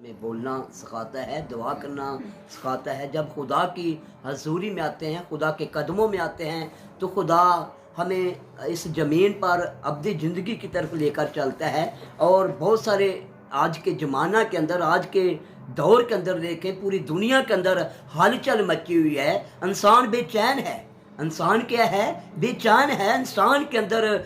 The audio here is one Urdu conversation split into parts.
میں بولنا سکھاتا ہے، دعا کرنا سکھاتا ہے۔ جب خدا کی حضوری میں آتے ہیں، خدا کے قدموں میں آتے ہیں، تو خدا ہمیں اس زمین پر ابدی زندگی کی طرف لے کر چلتا ہے۔ اور بہت سارے آج کے زمانہ کے اندر، آج کے دور کے اندر دیکھیں، پوری دنیا کے اندر ہلچل مچی ہوئی ہے، انسان بے چین ہے۔ انسان کیا ہے؟ بے چین ہے۔ انسان کے اندر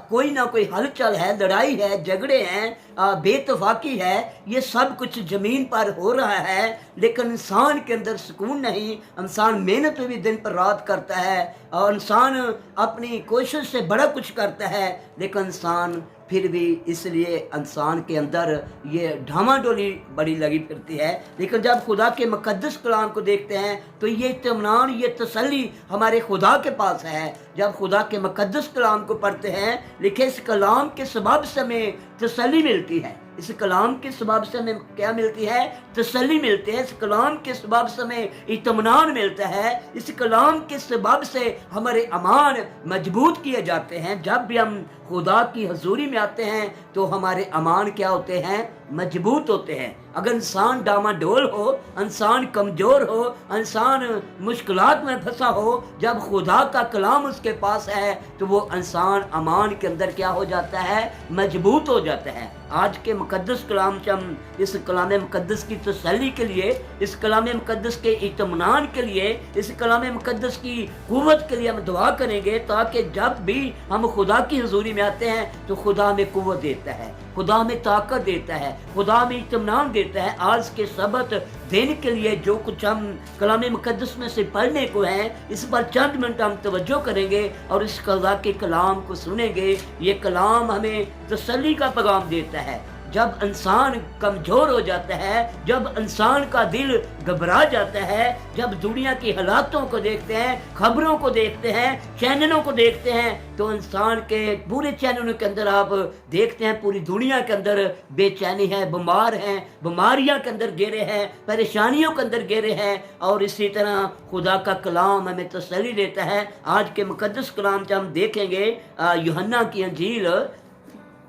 کوئی نہ کوئی ہلچل ہے، لڑائی ہے، جھگڑے ہیں، بے اتفاقی ہے۔ یہ سب کچھ زمین پر ہو رہا ہے، لیکن انسان کے اندر سکون نہیں۔ انسان محنت بھی دن پر رات کرتا ہے، اور انسان اپنی کوشش سے بڑا کچھ کرتا ہے، لیکن انسان پھر بھی اس لیے انسان کے اندر یہ ڈھاما ڈولی بڑی لگی پھرتی ہے۔ لیکن جب خدا کے مقدس کلام کو دیکھتے ہیں تو یہ اطمینان، یہ تسلی ہمارے خدا کے پاس ہے۔ جب خدا کے مقدس کلام کو پڑھتے ہیں، لکھے اس کلام کے سبب سے ہمیں تسلی ملتی ہے۔ اس کلام کے سبب سے ہمیں کیا ملتی ہے؟ تسلی ملتی ہے۔ اس کلام کے سبب سے ہمیں اطمینان ملتا ہے۔ اس کلام کے سبب سے ہمارے ایمان مضبوط کیے جاتے ہیں۔ جب بھی ہم خدا کی حضوری میں آتے ہیں تو ہمارے ایمان کیا ہوتے ہیں؟ مضبوط ہوتے ہیں۔ اگر انسان ڈاما ڈول ہو، انسان کمزور ہو، انسان مشکلات میں پھنسا ہو، جب خدا کا کلام اس کے پاس ہے تو وہ انسان ایمان کے اندر کیا ہو جاتا ہے؟ مضبوط ہو جاتا ہے۔ آج کے مقدس کلام سے ہم اس کلام مقدس کی تسلی کے لیے، اس کلام مقدس کے اطمینان کے لیے، اس کلام مقدس کی قوت کے لیے ہم دعا کریں گے، تاکہ جب بھی ہم خدا کی حضوری میں آتے ہیں تو خدا ہمیں قوت دیتا ہے، خدا ہمیں طاقت دیتا ہے، خدا ہمیں اطمینان دیتا ہے۔ آج کے سبت دن کے لیے جو کچھ ہم کلام مقدس میں سے پڑھنے کو ہیں، اس پر چند منٹ ہم توجہ کریں گے اور اس خدا کے کلام کو سنیں گے۔ یہ کلام ہمیں تسلی کا پیغام دیتا ہے۔ جب انسان کمزور ہو جاتا ہے، جب انسان کا دل گھبرا جاتا ہے، جب دنیا کی حالاتوں کو دیکھتے ہیں، خبروں کو دیکھتے ہیں، چینلوں کو دیکھتے ہیں، تو انسان کے پورے چینلوں کے اندر آپ دیکھتے ہیں پوری دنیا کے اندر بے چینی ہے، بیمار ہیں، بیماریاں کے اندر گھیرے ہیں، پریشانیوں کے اندر گھیرے ہیں۔ اور اسی طرح خدا کا کلام ہمیں تسلی دیتا ہے۔ آج کے مقدس کلام سے ہم دیکھیں گے یوحنا کی انجیل،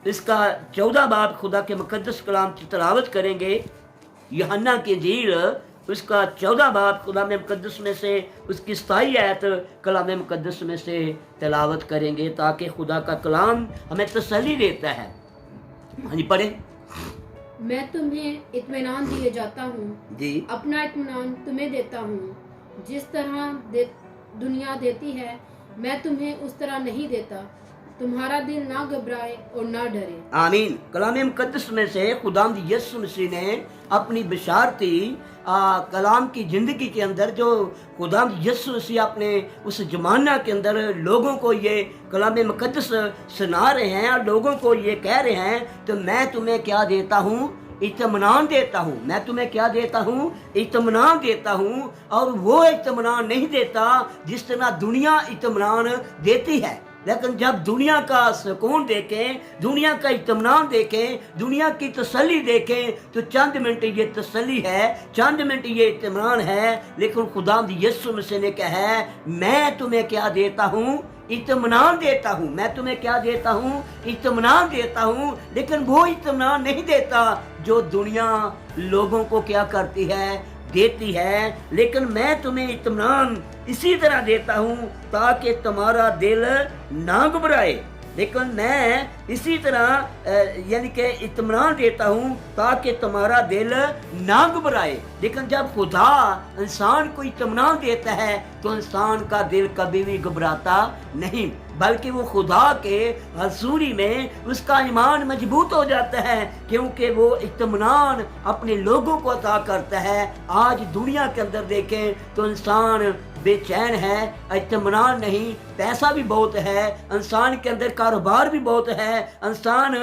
اس کا 14 باب خدا کے مقدس کلام کی تلاوت کریں گے۔ یوحنا کی انجیل، اس کا 14 باب کلام مقدس میں سے اس کی 27 آیت کلام مقدس میں سے تلاوت کریں گے، تاکہ خدا کا کلام ہمیں تسلی دیتا ہے۔ ہاں جی، پڑھیں۔ میں تمہیں اطمینان دیے جاتا ہوں، جی، اپنا اطمینان تمہیں دیتا ہوں۔ جس طرح دنیا دیتی ہے، میں تمہیں اس طرح نہیں دیتا۔ تمہارا دل نہ گھبرائے اور نہ ڈرے۔ آمین۔ کلام مقدس میں سے خداوند یسوع مسیح نے اپنی بشارتی کلام کی زندگی کے اندر، جو خداوند یسوع مسیح اپنے اس زمانہ کے اندر لوگوں کو یہ کلام مقدس سنا رہے ہیں اور لوگوں کو یہ کہہ رہے ہیں، تو میں تمہیں کیا دیتا ہوں؟ اطمینان دیتا ہوں۔ میں تمہیں کیا دیتا ہوں؟ اطمینان دیتا ہوں۔ اور وہ اطمینان نہیں دیتا جس طرح دنیا اطمینان دیتی ہے۔ لیکن جب دنیا کا سکون دیکھیں، دنیا کا اطمینان دیکھیں، دنیا کی تسلی دیکھیں، تو چند منٹ یہ تسلی ہے، چند منٹ یہ اطمینان ہے۔ لیکن خداوند یسوع مسیح نے کہا ہے، میں تمہیں کیا دیتا ہوں؟ اطمینان دیتا ہوں۔ میں تمہیں کیا دیتا ہوں؟ اطمینان دیتا ہوں۔ لیکن وہ اطمینان نہیں دیتا جو دنیا لوگوں کو کیا کرتی ہے؟ دیتی ہے۔ لیکن میں تمہیں اطمینان اسی طرح دیتا ہوں تاکہ تمہارا دل نہ گھبرائے۔ لیکن میں اسی طرح یعنی کہ اطمینان دیتا ہوں تاکہ تمہارا دل نہ گھبرائے۔ لیکن جب خدا انسان کو اطمینان دیتا ہے تو انسان کا دل کبھی بھی گھبراتا نہیں، بلکہ وہ خدا کے حضوری میں اس کا ایمان مضبوط ہو جاتا ہے، کیونکہ وہ اطمینان اپنے لوگوں کو عطا کرتا ہے۔ آج دنیا کے اندر دیکھیں تو انسان بے چین ہے، اطمینان نہیں۔ پیسہ بھی بہت ہے، انسان کے اندر کاروبار بھی بہت ہے، انسان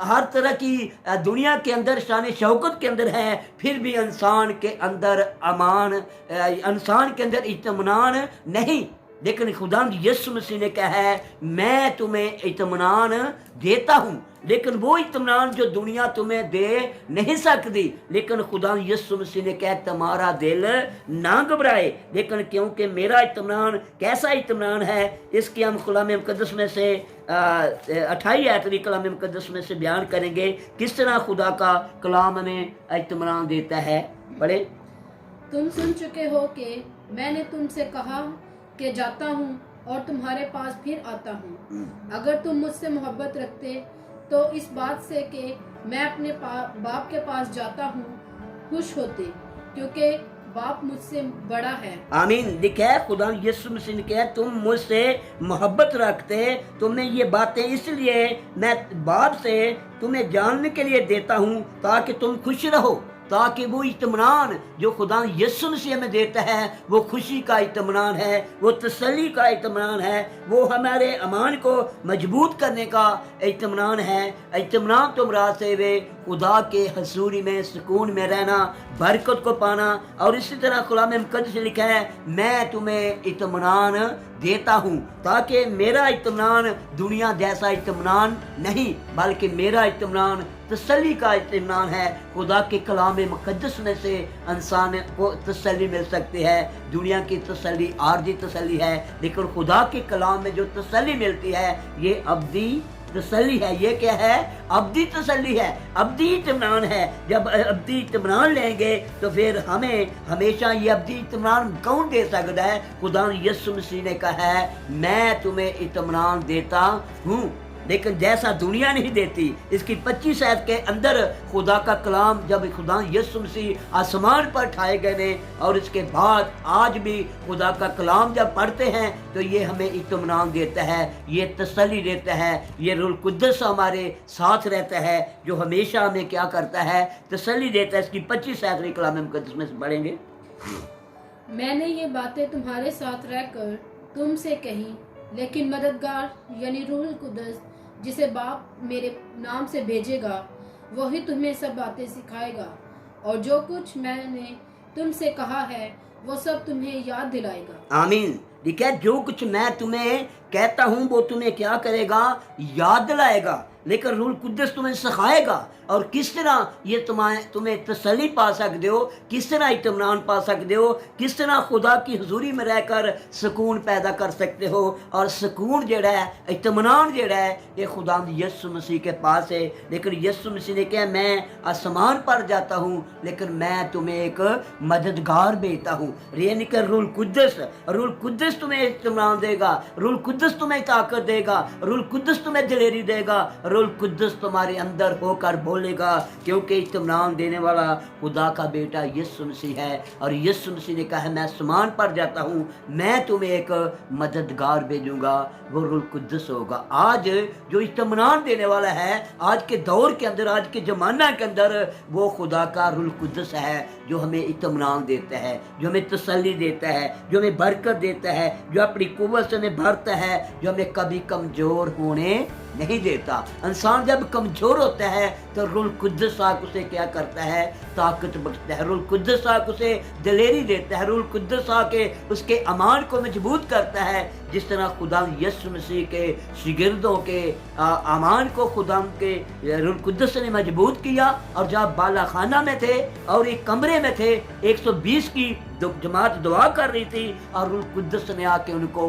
ہر طرح کی دنیا کے اندر شان شوکت کے اندر ہے، پھر بھی انسان کے اندر امان، انسان کے اندر اطمینان نہیں۔ لیکن خدا یسوع مسیح نے کہا ہے میں تمہیں اطمینان دیتا ہوں، لیکن وہ اطمینان جو دنیا تمہیں دے نہیں سکتی، لیکن خدا یسوع مسیح نے کہا تمہارا دل نہ گھبرائے، لیکن کیونکہ میرا اطمینان کیسا اطمینان ہے اس کی ہم کلام مقدس میں سے 28 آیت کلام مقدس میں سے بیان کریں گے کس طرح خدا کا کلام ہمیں اطمینان دیتا ہے۔ پڑھیں۔ تم سن چکے ہو کہ میں نے تم سے کہا کہ جاتا ہوں اور تمہارے پاس پھر آتا ہوں۔ اگر تم مجھ سے محبت رکھتے تو اس بات سے کہ میں اپنے باپ کے پاس جاتا ہوں خوش ہوتے، کیونکہ باپ مجھ سے بڑا ہے۔ آمین۔ لکھا ہے خدا یسوع مسیح نے کہا تم مجھ سے محبت رکھتے، تمہیں یہ باتیں اس لیے میں باپ سے تمہیں جاننے کے لیے دیتا ہوں تاکہ تم خوش رہو، تاکہ وہ اطمینان جو خدا یسوع مسیح ہمیں دیتا ہے وہ خوشی کا اطمینان ہے، وہ تسلی کا اطمینان ہے، وہ ہمارے ایمان کو مضبوط کرنے کا اطمینان ہے۔ اطمینان تو مراد سے وہ خدا کے حضوری میں سکون میں رہنا، برکت کو پانا، اور اسی طرح کلام مقدس سے لکھا ہے میں تمہیں اطمینان دیتا ہوں، تاکہ میرا اطمینان دنیا جیسا اطمینان نہیں بلکہ میرا اطمینان تسلی کا اطمینان ہے۔ خدا کے کلام مقدس میں سے انسان کو تسلی مل سکتی ہے۔ دنیا کی تسلی عارضی تسلی ہے، لیکن خدا کے کلام میں جو تسلی ملتی ہے یہ ابدی تسلی ہے۔ یہ کیا ہے؟ ابدی تسلی ہے، ابدی اطمینان ہے۔ جب ابدی اطمینان لیں گے تو پھر ہمیں ہمیشہ یہ ابدی اطمینان کون دے سکتا ہے؟ خدا یسوع مسیح نے کہا ہے میں تمہیں اطمینان دیتا ہوں، لیکن جیسا دنیا نہیں دیتی۔ اس کی 25 آیت کے اندر خدا کا کلام جب خدا یسوع مسیح آسمان پر ٹھائے گئے اور اس کے بعد آج بھی خدا کا کلام جب پڑھتے ہیں تو یہ ہمیں اطمینان دیتا ہے، یہ تسلی دیتا ہے، یہ روح القدس ہمارے ساتھ رہتا ہے جو ہمیشہ ہمیں کیا کرتا ہے؟ تسلی دیتا ہے۔ اس کی 25 آیت کلام مقدس میں سے پڑھیں گے۔ میں نے یہ باتیں تمہارے ساتھ رہ کر تم سے کہی، لیکن مددگار یعنی روح القدس جسے باپ میرے نام سے بھیجے گا وہی تمہیں سب باتیں سکھائے گا، اور جو کچھ میں نے تم سے کہا ہے وہ سب تمہیں یاد دلائے گا۔ آمین۔ ٹھیک ہے، جو کچھ میں تمہیں کہتا ہوں وہ تمہیں کیا کرے گا؟ یاد دلائے گا، لیکن روح القدس تمہیں سکھائے گا اور کس طرح یہ تمہیں تسلی پا سکتے ہو، کس طرح اطمینان پا سکتے ہو، کس طرح خدا کی حضوری میں رہ کر سکون پیدا کر سکتے ہو۔ اور سکون جڑا ہے، اطمینان جڑا ہے، یہ خدا یسوع مسیح کے پاس ہے۔ لیکن یسوع مسیح نے کہا میں آسمان پر جاتا ہوں لیکن میں تمہیں ایک مددگار بھیجتا ہوں، یعنی کہ روح القدس۔ روح القدس تمہیں اطمینان دے گا، روح القدس تمہیں طاقت دے گا، روح القدس تمہیں دلیری دے گا، روح القدس تمہارے اندر ہو کر بولے گا، کیونکہ اطمینان دینے والا خدا کا بیٹا یسوع مسیح ہے۔ اور یسوع مسیح نے کہا میں آسمان پر جاتا ہوں، میں تمہیں ایک مددگار بھیجوں گا، وہ روح القدس ہوگا۔ آج جو اطمینان دینے والا ہے آج کے دور کے اندر، آج کے زمانہ کے اندر، وہ خدا کا روح القدس ہے جو ہمیں اطمینان دیتا ہے، جو ہمیں تسلی دیتا ہے، جو ہمیں برکت دیتا ہے، جو اپنی قوت سے ہمیں بھرتا ہے، جو ہمیں کبھی کمزور ہونے نہیں دیتا۔ انسان جب کمزور ہوتا ہے تو روح القدس آ اسے کیا کرتا ہے؟ طاقت بخشتا ہے۔ روح القدس آ اسے دلیری دیتا ہے، روح القدس آ کے اس کے ایمان کو مضبوط کرتا ہے، جس طرح خدا یسوع مسیح کے شاگردوں کے ایمان کو خدا کے روح القدس نے مضبوط کیا۔ اور جب بالا خانہ میں تھے اور ایک کمرے میں تھے، 120 کی جماعت دعا کر رہی تھی اور روح القدس نے آ کے ان کو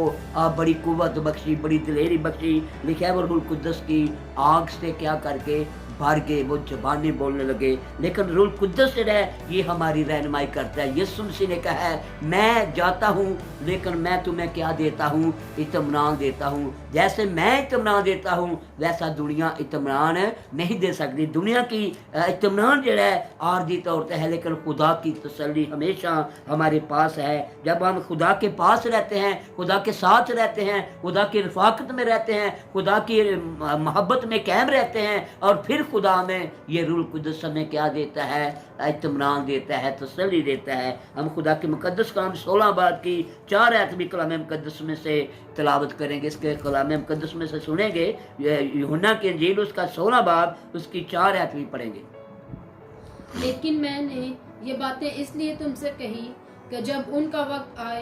بڑی قوت بخشی، بڑی دلیری بخشی۔ لکھا ہے وہ روح القدس کی آگ سے کیا کر کے بھر گئے، وہ زبانیں بولنے لگے۔ لیکن روح القدس جو ہے یہ ہماری رہنمائی کرتا ہے۔ یسوع مسیح نے کہا ہے میں جاتا ہوں لیکن میں تمہیں کیا دیتا ہوں؟ اطمینان دیتا ہوں۔ جیسے میں اطمینان دیتا ہوں ویسا دنیا اطمینان نہیں دے سکتی۔ دنیا کی اطمینان جو ہے عارضی طور پہ ہے، لیکن خدا کی تسلی ہمیشہ ہمارے پاس ہے۔ جب ہم خدا کے پاس رہتے ہیں، خدا کے ساتھ رہتے ہیں، خدا کی رفاقت میں رہتے ہیں، خدا کی محبت میں قائم رہتے ہیں، اور پھر خدا میں یہ روح القدس ہمیں کیا دیتا ہے؟ اطمینان دیتا ہے، تسلی دیتا ہے۔ ہم خدا کے مقدس کلام 16 باب کی 4 آیت بھی کلام مقدس میں سے تلاوت کریں گے۔ اس کے کلام مقدس میں سے سنیں گے، یوحنا کی انجیل اس کا 16 باب اس کی 4 آیت بھی پڑھیں گے۔ لیکن میں نے یہ باتیں اس لیے تم سے کہی کہ جب ان کا وقت آئے